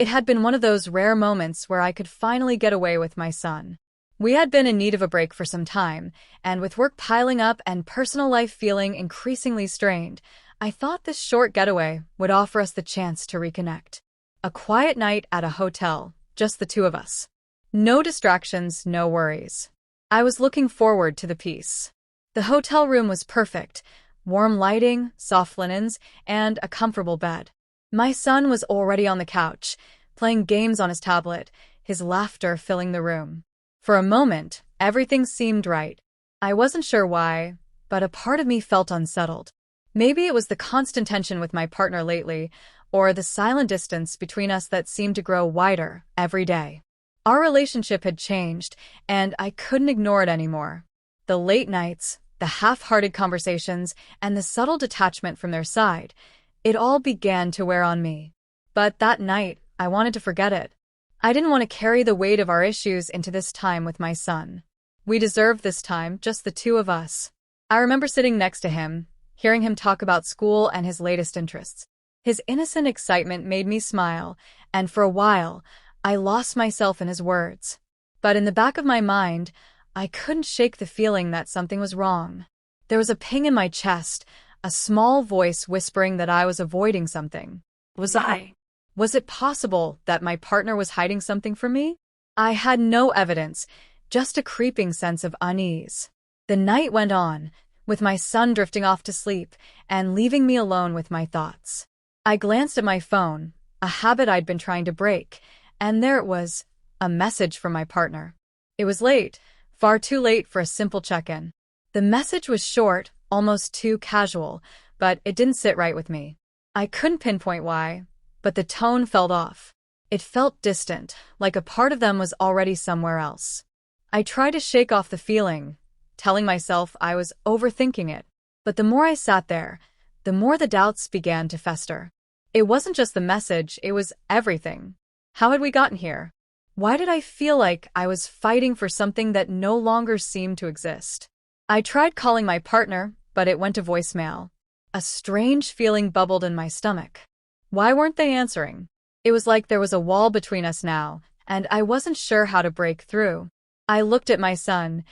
It had been one of those rare moments where I could finally get away with my son. We had been in need of a break for some time, and with work piling up and personal life feeling increasingly strained, I thought this short getaway would offer us the chance to reconnect. A quiet night at a hotel, just the two of us. No distractions, no worries. I was looking forward to the peace. The hotel room was perfect. Warm lighting, soft linens, and a comfortable bed. My son was already on the couch, playing games on his tablet, his laughter filling the room. For a moment, everything seemed right. I wasn't sure why, but a part of me felt unsettled. Maybe it was the constant tension with my partner lately, or the silent distance between us that seemed to grow wider every day. Our relationship had changed, and I couldn't ignore it anymore. The late nights, the half-hearted conversations, and the subtle detachment from their side, it all began to wear on me. But that night, I wanted to forget it. I didn't want to carry the weight of our issues into this time with my son. We deserved this time, just the two of us. I remember sitting next to him, hearing him talk about school and his latest interests. His innocent excitement made me smile, and for a while, I lost myself in his words. But in the back of my mind, I couldn't shake the feeling that something was wrong. There was a ping in my chest, a small voice whispering that I was avoiding something. Was I? Was it possible that my partner was hiding something from me? I had no evidence, just a creeping sense of unease. The night went on, with my son drifting off to sleep and leaving me alone with my thoughts. I glanced at my phone, a habit I'd been trying to break, and there it was, a message from my partner. It was late, far too late for a simple check-in. The message was short, almost too casual, but it didn't sit right with me. I couldn't pinpoint why, but the tone felt off. It felt distant, like a part of them was already somewhere else. I tried to shake off the feeling, telling myself I was overthinking it. But the more I sat there, the more the doubts began to fester. It wasn't just the message, it was everything. How had we gotten here? Why did I feel like I was fighting for something that no longer seemed to exist? I tried calling my partner, but it went to voicemail. A strange feeling bubbled in my stomach. Why weren't they answering? It was like there was a wall between us now, and I wasn't sure how to break through. I looked at my son,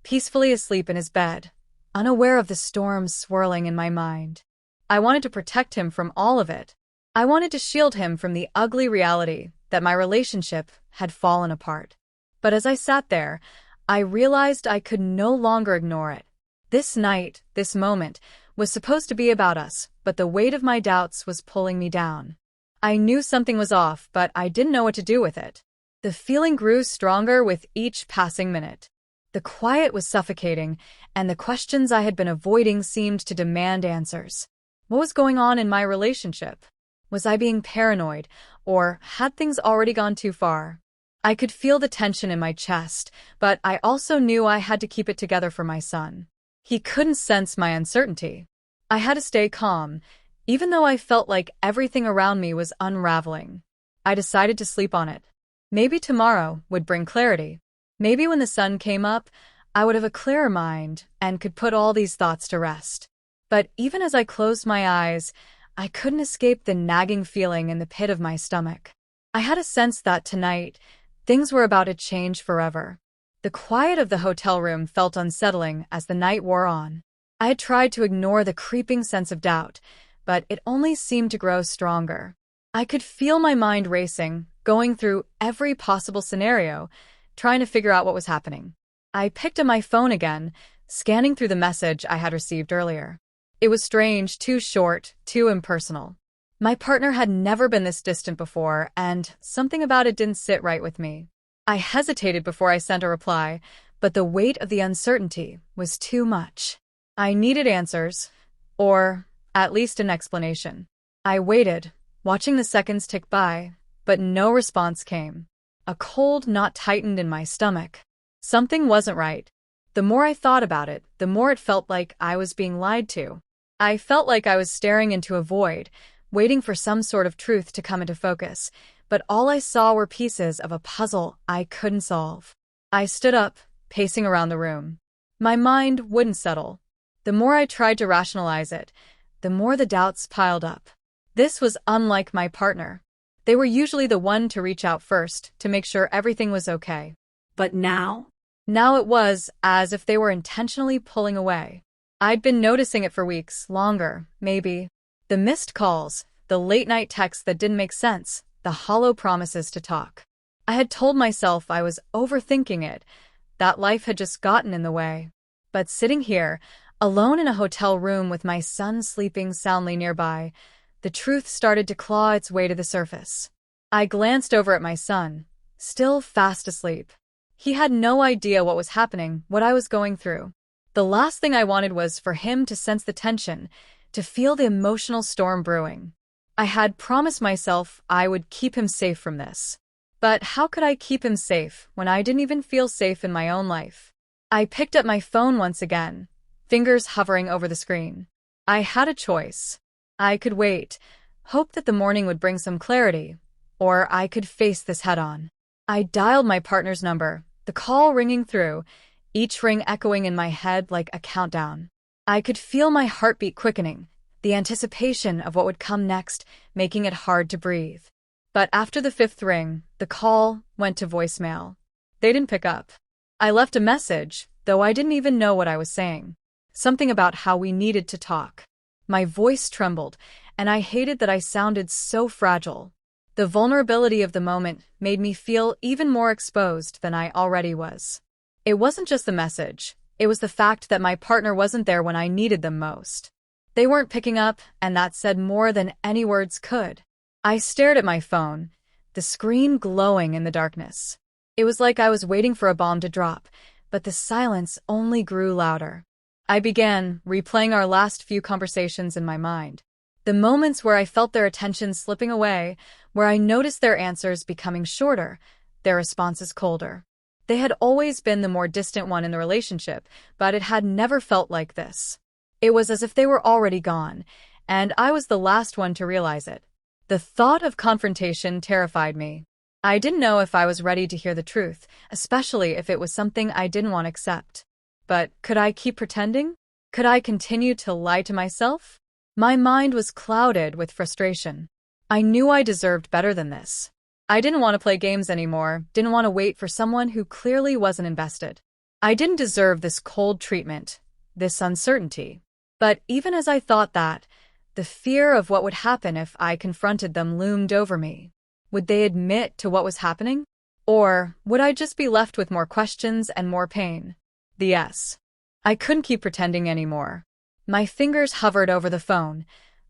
peacefully asleep in his bed, unaware of the storm swirling in my mind. I wanted to protect him from all of it. I wanted to shield him from the ugly reality that my relationship had fallen apart. But as I sat there, I realized I could no longer ignore it. This night, this moment, was supposed to be about us, but the weight of my doubts was pulling me down. I knew something was off, but I didn't know what to do with it. The feeling grew stronger with each passing minute. The quiet was suffocating, and the questions I had been avoiding seemed to demand answers. What was going on in my relationship? Was I being paranoid, or had things already gone too far? I could feel the tension in my chest, but I also knew I had to keep it together for my son. He couldn't sense my uncertainty. I had to stay calm, even though I felt like everything around me was unraveling. I decided to sleep on it. Maybe tomorrow would bring clarity. Maybe when the sun came up, I would have a clearer mind and could put all these thoughts to rest. But even as I closed my eyes, I couldn't escape the nagging feeling in the pit of my stomach. I had a sense that tonight, things were about to change forever. The quiet of the hotel room felt unsettling as the night wore on. I had tried to ignore the creeping sense of doubt, but it only seemed to grow stronger. I could feel my mind racing, going through every possible scenario, trying to figure out what was happening. I picked up my phone again, scanning through the message I had received earlier. It was strange, too short, too impersonal. My partner had never been this distant before, and something about it didn't sit right with me. I hesitated before I sent a reply, but the weight of the uncertainty was too much. I needed answers, or at least an explanation. I waited, watching the seconds tick by, but no response came. A cold knot tightened in my stomach. Something wasn't right. The more I thought about it, the more it felt like I was being lied to. I felt like I was staring into a void, waiting for some sort of truth to come into focus, but all I saw were pieces of a puzzle I couldn't solve. I stood up, pacing around the room. My mind wouldn't settle. The more I tried to rationalize it, the more the doubts piled up. This was unlike my partner. They were usually the one to reach out first to make sure everything was okay. But now? Now it was as if they were intentionally pulling away. I'd been noticing it for weeks, longer, maybe. The missed calls, the late-night texts that didn't make sense, the hollow promises to talk. I had told myself I was overthinking it, that life had just gotten in the way. But sitting here, alone in a hotel room with my son sleeping soundly nearby, the truth started to claw its way to the surface. I glanced over at my son, still fast asleep. He had no idea what was happening, what I was going through. The last thing I wanted was for him to sense the tension, to feel the emotional storm brewing. I had promised myself I would keep him safe from this. But how could I keep him safe when I didn't even feel safe in my own life? I picked up my phone once again, fingers hovering over the screen. I had a choice. I could wait, hope that the morning would bring some clarity, or I could face this head-on. I dialed my partner's number, the call ringing through, each ring echoing in my head like a countdown. I could feel my heartbeat quickening, the anticipation of what would come next, making it hard to breathe. But after the fifth ring, the call went to voicemail. They didn't pick up. I left a message, though I didn't even know what I was saying. Something about how we needed to talk. My voice trembled, and I hated that I sounded so fragile. The vulnerability of the moment made me feel even more exposed than I already was. It wasn't just the message, it was the fact that my partner wasn't there when I needed them most. They weren't picking up, and that said more than any words could. I stared at my phone, the screen glowing in the darkness. It was like I was waiting for a bomb to drop, but the silence only grew louder. I began replaying our last few conversations in my mind. The moments where I felt their attention slipping away, where I noticed their answers becoming shorter, their responses colder. They had always been the more distant one in the relationship, but it had never felt like this. It was as if they were already gone, and I was the last one to realize it. The thought of confrontation terrified me. I didn't know if I was ready to hear the truth, especially if it was something I didn't want to accept. But could I keep pretending? Could I continue to lie to myself? My mind was clouded with frustration. I knew I deserved better than this. I didn't want to play games anymore, didn't want to wait for someone who clearly wasn't invested. I didn't deserve this cold treatment, this uncertainty. But even as I thought that, the fear of what would happen if I confronted them loomed over me. Would they admit to what was happening? Or would I just be left with more questions and more pain? The yes. I couldn't keep pretending anymore. My fingers hovered over the phone,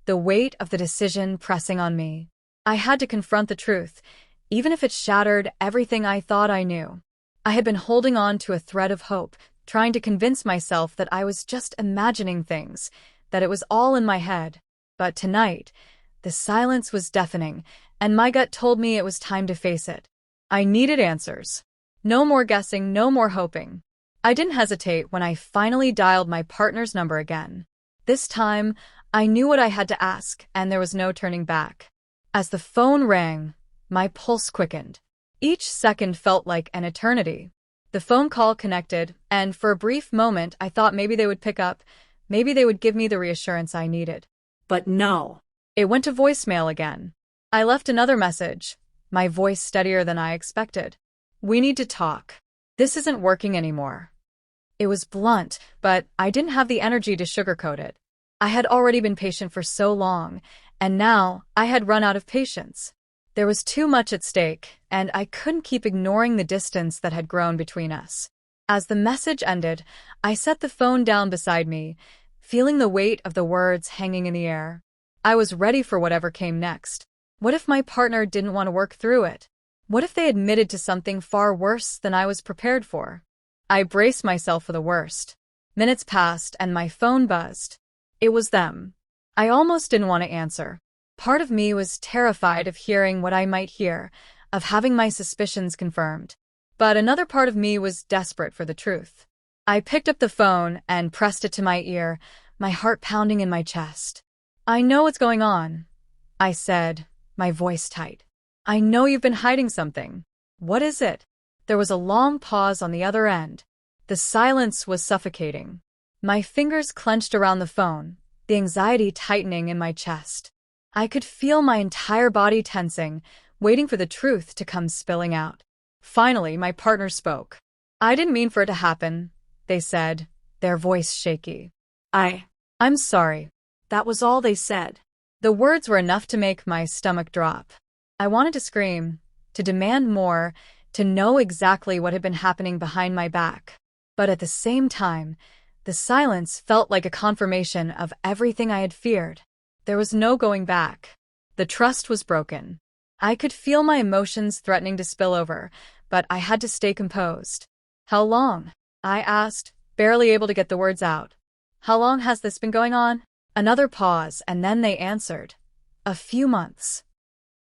the weight of the decision pressing on me. I had to confront the truth, even if it shattered everything I thought I knew. I had been holding on to a thread of hope, trying to convince myself that I was just imagining things, that it was all in my head. But tonight, the silence was deafening, and my gut told me it was time to face it. I needed answers. No more guessing, no more hoping. I didn't hesitate when I finally dialed my partner's number again. This time, I knew what I had to ask, and there was no turning back. As the phone rang, my pulse quickened. Each second felt like an eternity. The phone call connected, and for a brief moment I thought maybe they would pick up, maybe they would give me the reassurance I needed. But no. It went to voicemail again. I left another message, my voice steadier than I expected. We need to talk. This isn't working anymore. It was blunt, but I didn't have the energy to sugarcoat it. I had already been patient for so long, and now I had run out of patience. There was too much at stake, and I couldn't keep ignoring the distance that had grown between us. As the message ended, I set the phone down beside me, feeling the weight of the words hanging in the air. I was ready for whatever came next. What if my partner didn't want to work through it? What if they admitted to something far worse than I was prepared for? I braced myself for the worst. Minutes passed and my phone buzzed. It was them. I almost didn't want to answer. Part of me was terrified of hearing what I might hear, of having my suspicions confirmed. But another part of me was desperate for the truth. I picked up the phone and pressed it to my ear, my heart pounding in my chest. I know what's going on, I said, my voice tight. I know you've been hiding something. What is it? There was a long pause on the other end. The silence was suffocating. My fingers clenched around the phone, the anxiety tightening in my chest. I could feel my entire body tensing, waiting for the truth to come spilling out. Finally, my partner spoke. "I didn't mean for it to happen," they said, their voice shaky. I. "I'm sorry." That was all they said. The words were enough to make my stomach drop. I wanted to scream, to demand more, to know exactly what had been happening behind my back. But at the same time, the silence felt like a confirmation of everything I had feared. There was no going back. The trust was broken. I could feel my emotions threatening to spill over, but I had to stay composed. "How long?" I asked, barely able to get the words out. "How long has this been going on?" Another pause, and then they answered. "A few months."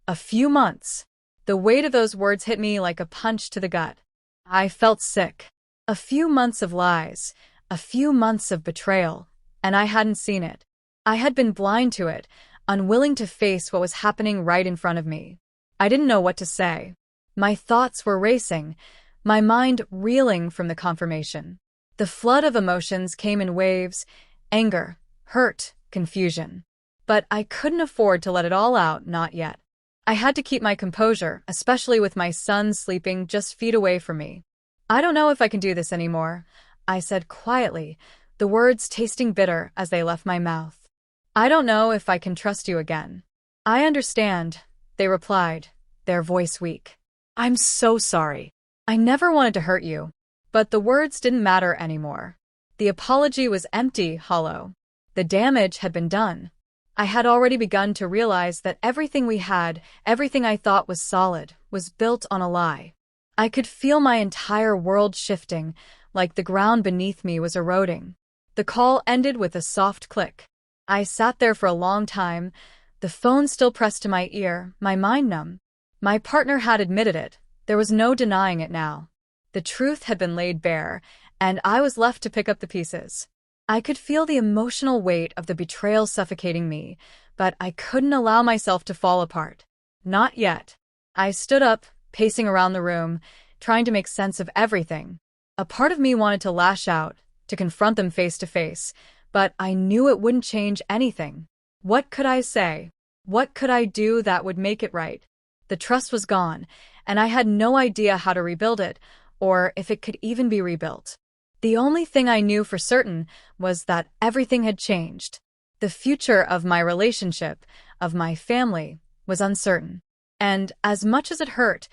A few months. The weight of those words hit me like a punch to the gut. I felt sick. A few months of lies, a few months of betrayal, and I hadn't seen it. I had been blind to it, unwilling to face what was happening right in front of me. I didn't know what to say. My thoughts were racing, my mind reeling from the confirmation. The flood of emotions came in waves: anger, hurt, confusion. But I couldn't afford to let it all out, not yet. I had to keep my composure, especially with my son sleeping just feet away from me. "I don't know if I can do this anymore," I said quietly, the words tasting bitter as they left my mouth. "I don't know if I can trust you again." "I understand," they replied, their voice weak. "I'm so sorry. I never wanted to hurt you." But the words didn't matter anymore. The apology was empty, hollow. The damage had been done. I had already begun to realize that everything we had, everything I thought was solid, was built on a lie. I could feel my entire world shifting, like the ground beneath me was eroding. The call ended with a soft click. I sat there for a long time, the phone still pressed to my ear, my mind numb. My partner had admitted it. There was no denying it now. The truth had been laid bare, and I was left to pick up the pieces. I could feel the emotional weight of the betrayal suffocating me, but I couldn't allow myself to fall apart. Not yet. I stood up, pacing around the room, trying to make sense of everything. A part of me wanted to lash out, to confront them face to face, but I knew it wouldn't change anything. What could I say? What could I do that would make it right? The trust was gone, and I had no idea how to rebuild it, or if it could even be rebuilt. The only thing I knew for certain was that everything had changed. The future of my relationship, of my family, was uncertain. And as much as it hurt,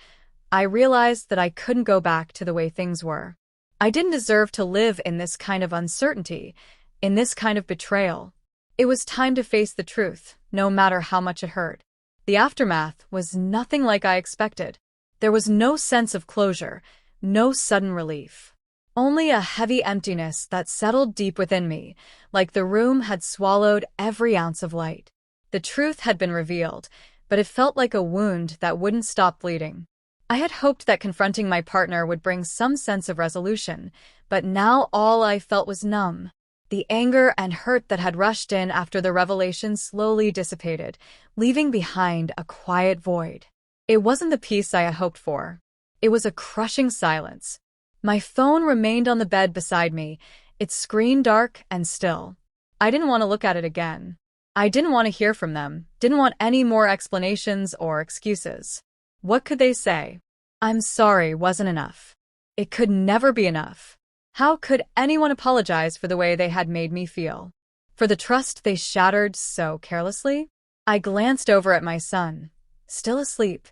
I realized that I couldn't go back to the way things were. I didn't deserve to live in this kind of uncertainty, in this kind of betrayal. It was time to face the truth, no matter how much it hurt. The aftermath was nothing like I expected. There was no sense of closure, no sudden relief. Only a heavy emptiness that settled deep within me, like the room had swallowed every ounce of light. The truth had been revealed, but it felt like a wound that wouldn't stop bleeding. I had hoped that confronting my partner would bring some sense of resolution, but now all I felt was numb. The anger and hurt that had rushed in after the revelation slowly dissipated, leaving behind a quiet void. It wasn't the peace I had hoped for. It was a crushing silence. My phone remained on the bed beside me, its screen dark and still. I didn't want to look at it again. I didn't want to hear from them, didn't want any more explanations or excuses. What could they say? "I'm sorry" wasn't enough. It could never be enough. How could anyone apologize for the way they had made me feel? For the trust they shattered so carelessly? I glanced over at my son, still asleep,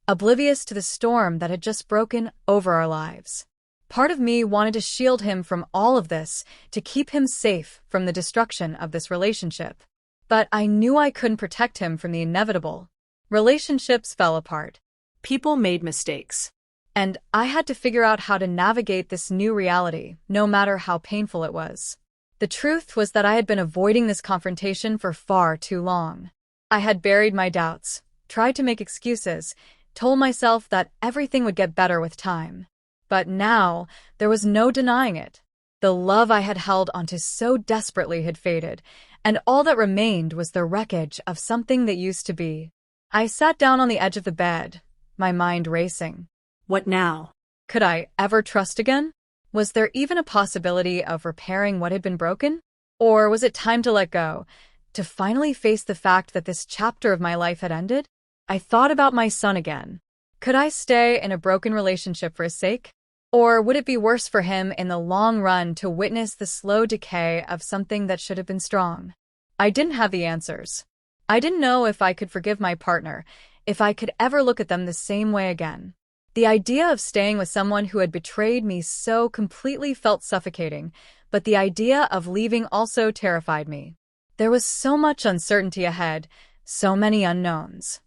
oblivious to the storm that had just broken over our lives. Part of me wanted to shield him from all of this, to keep him safe from the destruction of this relationship. But I knew I couldn't protect him from the inevitable. Relationships fell apart. People made mistakes. And I had to figure out how to navigate this new reality, no matter how painful it was. The truth was that I had been avoiding this confrontation for far too long. I had buried my doubts, tried to make excuses, told myself that everything would get better with time. But now, there was no denying it. The love I had held onto so desperately had faded, and all that remained was the wreckage of something that used to be. I sat down on the edge of the bed, my mind racing. What now? Could I ever trust again? Was there even a possibility of repairing what had been broken? Or was it time to let go, to finally face the fact that this chapter of my life had ended? I thought about my son again. Could I stay in a broken relationship for his sake? Or would it be worse for him in the long run to witness the slow decay of something that should have been strong? I didn't have the answers. I didn't know if I could forgive my partner, if I could ever look at them the same way again. The idea of staying with someone who had betrayed me so completely felt suffocating, but the idea of leaving also terrified me. There was so much uncertainty ahead, so many unknowns.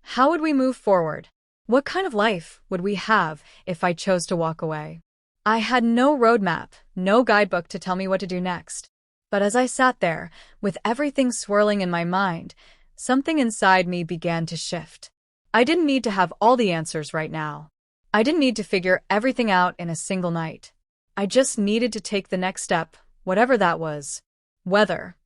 How would we move forward? What kind of life would we have if I chose to walk away? I had no roadmap, no guidebook to tell me what to do next. But as I sat there, with everything swirling in my mind, something inside me began to shift. I didn't need to have all the answers right now. I didn't need to figure everything out in a single night. I just needed to take the next step, whatever that was. Whether